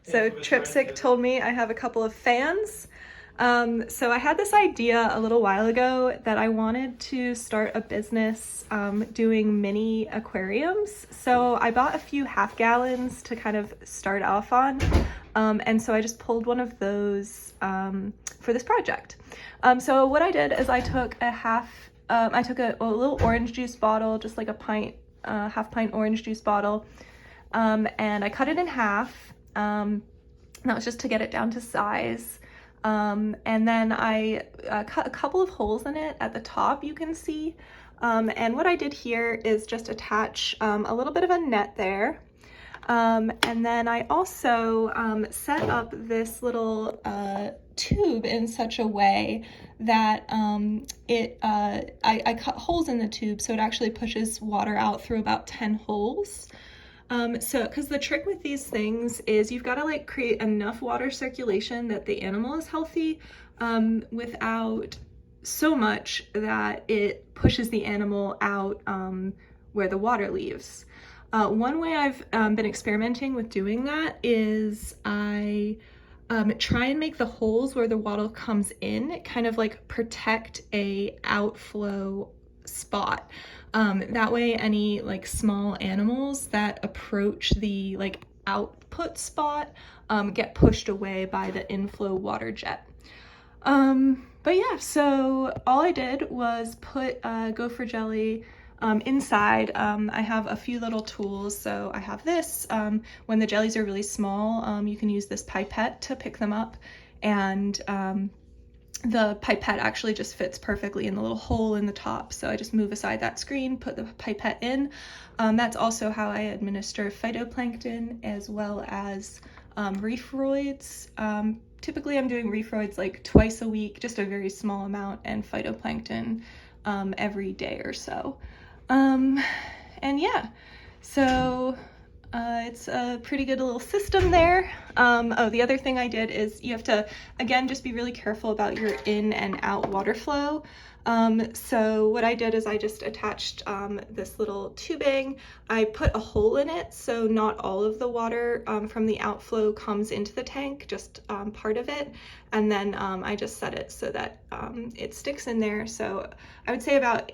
So Tripsic told me I have a couple of fans. So I had this idea a little while ago that I wanted to start a business doing mini aquariums. So I bought a few half gallons to kind of start off on. And so I just pulled one of those for this project. So what I did is I took a little orange juice bottle, just like a pint, half pint orange juice bottle, and I cut it in half. That was just to get it down to size. And then I cut a couple of holes in it at the top, you can see. And what I did here is just attach a little bit of a net there. And then I also set up this little tube in such a way that I cut holes in the tube so it actually pushes water out through about 10 holes. Because the trick with these things is you've got to like create enough water circulation that the animal is healthy without so much that it pushes the animal out where the water leaves. One way I've been experimenting with doing that is I try and make the holes where the water comes in kind of like protect a outflow spot. That way any like small animals that approach the like output spot get pushed away by the inflow water jet. But yeah, so all I did was put gopher jelly inside. I have a few little tools. So I have this. When the jellies are really small, you can use this pipette to pick them up, and the pipette actually just fits perfectly in the little hole in the top. So I just move aside that screen, put the pipette in. That's also how I administer phytoplankton as well as reef roids. Typically I'm doing reef roids like twice a week, just a very small amount, and phytoplankton every day or so. And yeah, so it's a pretty good little system there. Oh, the other thing I did is you have to, again, just be really careful about your in and out water flow. So what I did is I just attached this little tubing. I put a hole in it so not all of the water from the outflow comes into the tank, just part of it. And then I just set it so that it sticks in there. So I would say about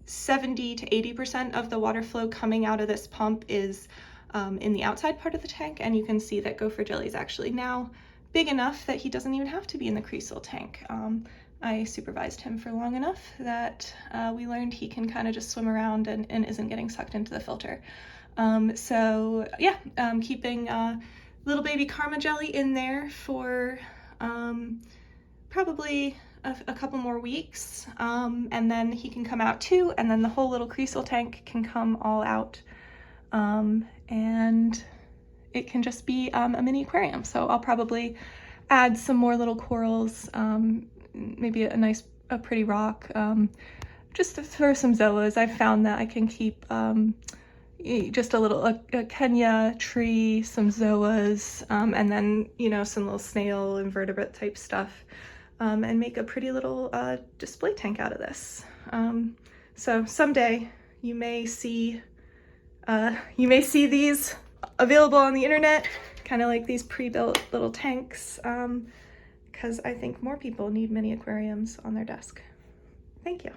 70 to 80% of the water flow coming out of this pump is in the outside part of the tank, and you can see that gopher jelly is actually now big enough that he doesn't even have to be in the creasel tank. I supervised him for long enough that we learned he can kind of just swim around and isn't getting sucked into the filter. So yeah, keeping little baby Karma jelly in there for probably a couple more weeks, and then he can come out too, and then the whole little creasel tank can come all out, and it can just be a mini aquarium. So I'll probably add some more little corals, maybe a pretty rock, just to throw some zoas. I've found that I can keep just a Kenya tree, some zoas, and then, you know, some little snail invertebrate type stuff, and make a pretty little display tank out of this. So someday you may see these available on the internet, kind of like these pre-built little tanks, because I think more people need mini aquariums on their desk. Thank you.